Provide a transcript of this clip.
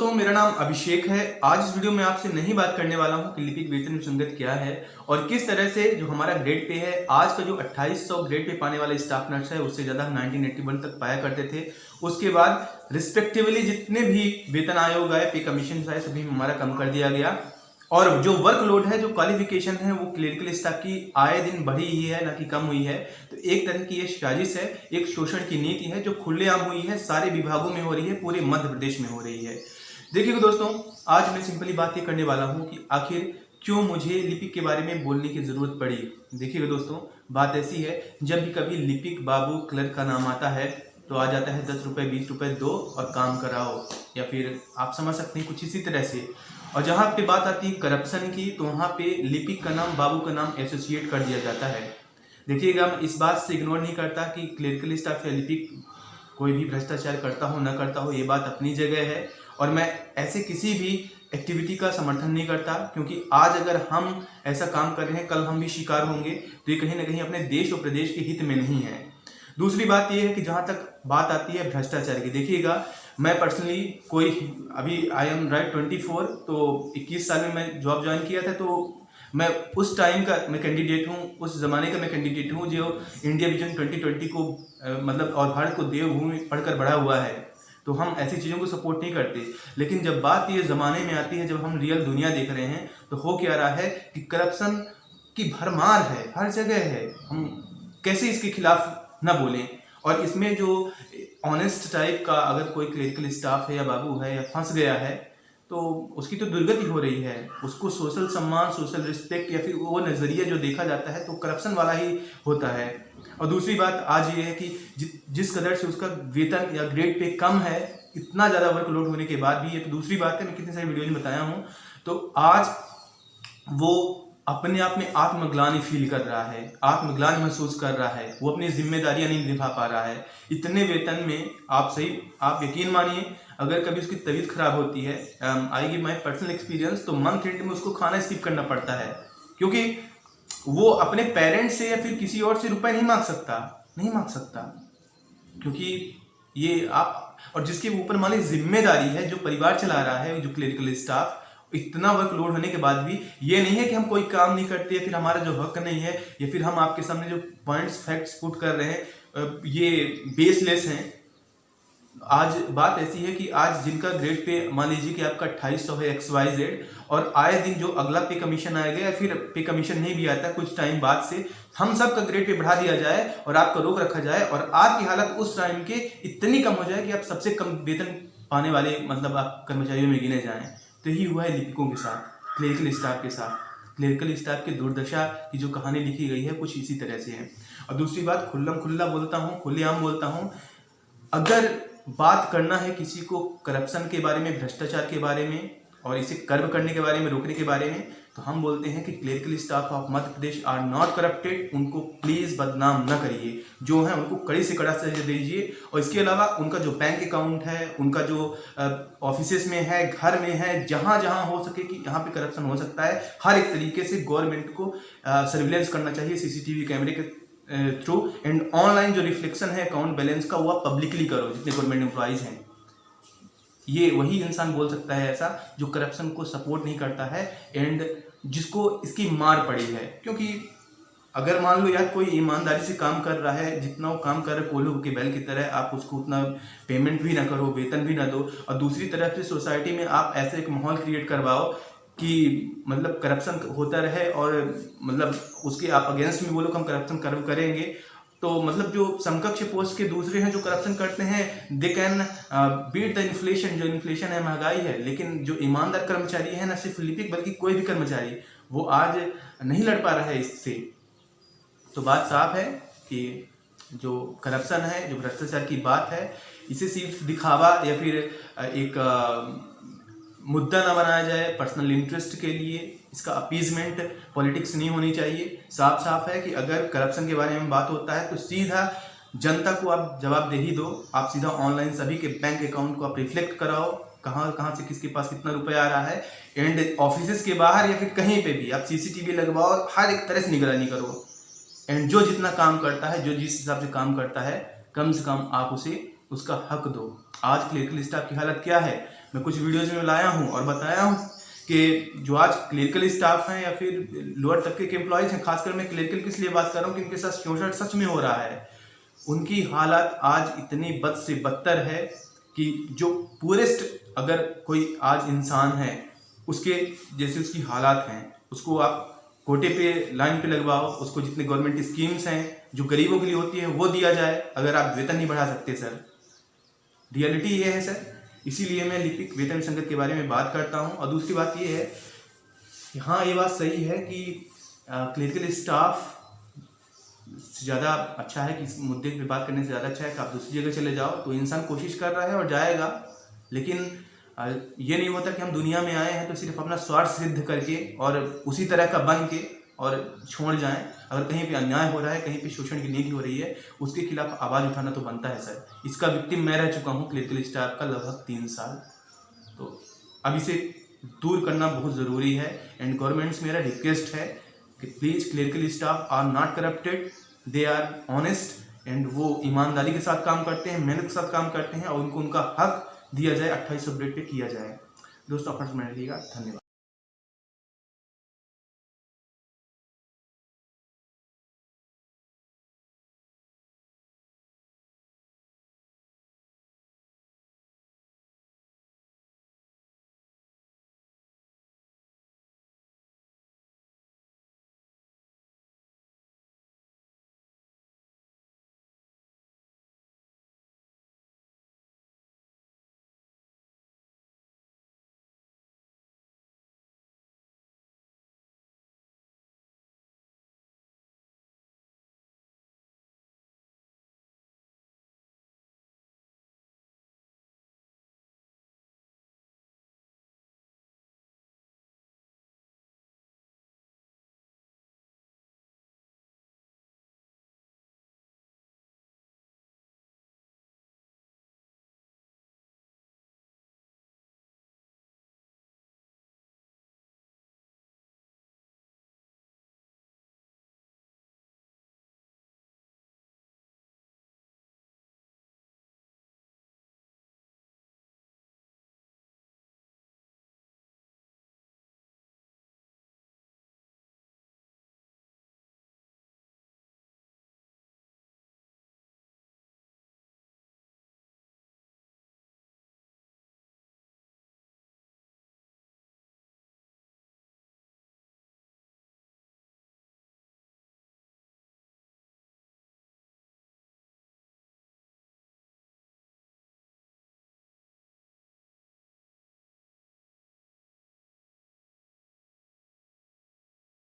दोस्तों, मेरा नाम अभिषेक है। आज इस वीडियो में आपसे नहीं बात करने वाला हूं कि लिपिक वेतन विसंगत क्या है और किस तरह से जो हमारा ग्रेड पे है, आज का जो 2800 ग्रेड पे पाने वाला स्टाफ नर्स है उससे ज़्यादा हम 1981 तक पाया करते थे। उसके बाद रिस्पेक्टिवली जितने भी वेतन आयोग आए, पे कमीशन आए, सभी हमारा कम कर दिया गया। और जो वर्कलोड है, जो क्वालिफिकेशन है, वो क्लिनिकल स्टाफ की आए दिन बढ़ी ही है, ना कि कम हुई है। तो एक तरह की ये साजिश है, एक शोषण की नीति है जो खुलेआम हुई है, सारे विभागों में हो रही है, पूरे मध्य प्रदेश में हो रही है। देखिए दोस्तों, आज मैं सिंपली बात ये करने वाला हूँ कि आखिर क्यों मुझे लिपिक के बारे में बोलने की जरूरत पड़ी। देखिए दोस्तों, बात ऐसी है, जब भी कभी लिपिक बाबू क्लर्क का नाम आता है तो आ जाता है 10 रुपये 20 रुपये दो और काम कराओ, या फिर आप समझ सकते हैं कुछ इसी तरह से। और जहाँ पे बात आती है करप्शन की, तो वहाँ पे लिपिक का नाम, बाबू का नाम एसोसिएट कर दिया जाता है। देखिएगा, मैं इस बात से इग्नोर नहीं करता कि क्लरिकल स्टाफ या लिपिक कोई भी भ्रष्टाचार करता हो ना करता हो, ये बात अपनी जगह है और मैं ऐसे किसी भी एक्टिविटी का समर्थन नहीं करता, क्योंकि आज अगर हम ऐसा काम कर रहे हैं, कल हम भी शिकार होंगे, तो ये कहीं ना कहीं अपने देश और प्रदेश के हित में नहीं है। दूसरी बात ये है कि जहाँ तक बात आती है भ्रष्टाचार की, देखिएगा, मैं पर्सनली कोई अभी आई एम राइट 24, तो 21 साल में मैं जॉब ज्वाइन किया था, तो मैं उस टाइम का मैं कैंडिडेट हूँ, उस ज़माने का मैं कैंडिडेट हूँ जो इंडिया विजन 2020 को मतलब और भारत को देवभूमि पढ़कर बड़ा हुआ है। तो हम ऐसी चीज़ों को सपोर्ट नहीं करते। लेकिन जब बात ये ज़माने में आती है, जब हम रियल दुनिया देख रहे हैं, तो हो क्या रहा है कि करप्शन की भरमार है, हर जगह है। हम कैसे इसके खिलाफ ना बोलें। और इसमें जो ऑनेस्ट टाइप का अगर कोई क्लिनिकल स्टाफ है या बाबू है या फंस गया है, तो उसकी तो दुर्गति हो रही है। उसको सोशल सम्मान, सोशल रिस्पेक्ट या फिर वो नज़रिया जो देखा जाता है तो करप्शन वाला ही होता है। और दूसरी बात आज ये है कि जिस कदर से उसका वेतन या ग्रेड पे कम है, इतना ज़्यादा वर्कलोड होने के बाद भी, ये तो दूसरी बात है, मैं कितनी सारी वीडियो में बताया हूँ, तो आज वो अपने आप में आत्मग्लानि फील कर रहा है, आत्मग्लानि महसूस कर रहा है, वो अपनी जिम्मेदारियां नहीं निभा पा रहा है। इतने वेतन में आप यकीन मानिए, अगर कभी उसकी तबीयत खराब होती है, आएगी माई पर्सनल एक्सपीरियंस, तो मंथ एंड में उसको खाना स्किप करना पड़ता है, क्योंकि वो अपने पेरेंट्स से या फिर किसी और से रुपए नहीं मांग सकता, क्योंकि ये आप, और जिसके ऊपर मान लीजिए जिम्मेदारी है, जो परिवार चला रहा है, जो क्लिनिकल स्टाफ, इतना वर्कलोड होने के बाद भी ये नहीं है कि हम कोई काम नहीं करते, या फिर हमारा जो हक नहीं है, या फिर हम आपके सामने जो पॉइंट्स फैक्ट्स पुट कर रहे हैं ये बेसलेस हैं। आज बात ऐसी है कि आज जिनका ग्रेड पे मान लीजिए कि आपका 2800 है XYZ, और आए दिन जो अगला पे कमीशन आएगा या फिर पे कमीशन नहीं भी आता कुछ टाइम बाद से, हम सब का ग्रेड पे बढ़ा दिया जाए और आपका रोक रखा जाए और आपकी हालत उस टाइम के इतनी कम हो जाए कि आप सबसे कम वेतन पाने वाले मतलब आप कर्मचारियों में गिने जाएं। तो यही हुआ है लिपिकों के साथ, क्लिनिकल स्टाफ के साथ। क्लिनिकल स्टाफ की दुर्दशा की जो कहानी लिखी गई है कुछ इसी तरह से है। और दूसरी बात, खुल्ला बोलता हूँ, खुलेआम बोलता हूँ, अगर बात करना है किसी को करप्शन के बारे में, भ्रष्टाचार के बारे में और इसे कर्व करने के बारे में, रोकने के बारे में, तो हम बोलते हैं कि clinical staff of Madhya Pradesh are not corrupted. उनको प्लीज़ बदनाम न करिए, जो है उनको कड़ी से कड़ा सजा दीजिए। और इसके अलावा उनका जो बैंक अकाउंट है, उनका जो ऑफिसेस में है, घर में है, जहाँ जहाँ हो सके कि यहाँ पे करप्शन हो सकता है, हर एक तरीके से गवर्नमेंट को सर्विलेंस करना चाहिए CCTV कैमरे के थ्रू। एंड ऑनलाइन जो रिफ्लेक्शन है अकाउंट बैलेंस का, वो आप पब्लिकली करो, जितने गवर्नमेंट एम्प्लॉइज हैं। ये वही इंसान बोल सकता है ऐसा जो करप्शन को सपोर्ट नहीं करता है एंड जिसको इसकी मार पड़ी है। क्योंकि अगर मान लो यार कोई ईमानदारी से काम कर रहा है, जितना वो काम कर रहा है कोल्हू के बैल की तरह, आप उसको उतना पेमेंट भी ना करो, वेतन भी ना दो, और दूसरी तरफ से सोसाइटी में आप ऐसे एक माहौल क्रिएट करवाओ कि मतलब करप्शन होता रहे, और मतलब उसके आप अगेंस्ट में बोलो कि हम करप्शन करेंगे, तो मतलब जो समकक्ष पोस्ट के दूसरे हैं जो करप्शन करते हैं, they can beat the inflation. जो इन्फ्लेशन है, महंगाई है, लेकिन जो ईमानदार कर्मचारी है, ना सिर्फ लिपिक बल्कि कोई भी कर्मचारी, वो आज नहीं लड़ पा रहा है इससे। तो बात साफ है कि जो करप्शन है, जो भ्रष्टाचार की बात है, इसे सिर्फ दिखावा या फिर एक मुद्दा ना बनाया जाए पर्सनल इंटरेस्ट के लिए। इसका अपीजमेंट पॉलिटिक्स नहीं होनी चाहिए। साफ है कि अगर करप्शन के बारे में बात होता है तो सीधा जनता को आप जवाबदेही दो। आप सीधा ऑनलाइन सभी के बैंक अकाउंट को आप रिफ्लेक्ट कराओ, कहाँ से किसके पास कितना रुपया आ रहा है, एंड ऑफिस के बाहर या फिर कहीं पे भी आप CCTV लगवाओ, हर एक तरह से निगरानी करो। एंड जो जितना काम करता है, जो जिस हिसाब से काम करता है, कम से कम आप उसे उसका हक दो। आज क्लिनिकल स्टाफ की हालत क्या है, मैं कुछ वीडियोज़ में लाया हूँ और बताया हूँ कि जो आज क्लरिकल स्टाफ हैं या फिर लोअर तबके के एम्प्लॉयज़ हैं, खासकर मैं क्लरिकल किस लिए बात कर रहा हूँ कि उनके साथ शोषण सच में हो रहा है। उनकी हालत आज इतनी बद से बदतर है कि जो पूरेस्ट अगर कोई आज इंसान है उसके जैसे उसकी हालात हैं, उसको आप कोटे पे लाइन पे लगवाओ, उसको जितने गवर्नमेंट स्कीम्स हैं जो गरीबों के लिए होती है वो दिया जाए, अगर आप वेतन नहीं बढ़ा सकते सर। रियलिटी ये है सर, इसीलिए मैं लिपिक वेतन संगत के बारे में बात करता हूँ। और दूसरी बात ये है कि हाँ, ये बात सही है कि क्लरिकल स्टाफ ज़्यादा अच्छा है कि इस मुद्दे पे बात करने से ज़्यादा अच्छा है कि आप दूसरी जगह चले जाओ। तो इंसान कोशिश कर रहा है और जाएगा, लेकिन ये नहीं होता कि हम दुनिया में आए हैं तो सिर्फ अपना स्वार्थ सिद्ध करके और उसी तरह का बन के और छोड़ जाएं। अगर कहीं पे अन्याय हो रहा है, कहीं पे शोषण की नीति हो रही है, उसके खिलाफ आवाज़ उठाना तो बनता है सर। इसका विक्टिम मैं रह चुका हूँ क्लरिकल स्टाफ का लगभग 3 साल। तो अब इसे दूर करना बहुत ज़रूरी है। एंड गवर्नमेंट से मेरा रिक्वेस्ट है कि please clerical staff are not corrupted, they are honest and वो ईमानदारी के साथ काम करते हैं, मेहनत के साथ काम करते हैं और उनको उनका हक दिया जाए, 2800 ग्रेड पे किया जाए। दोस्तों अपना समय रखिएगा, धन्यवाद।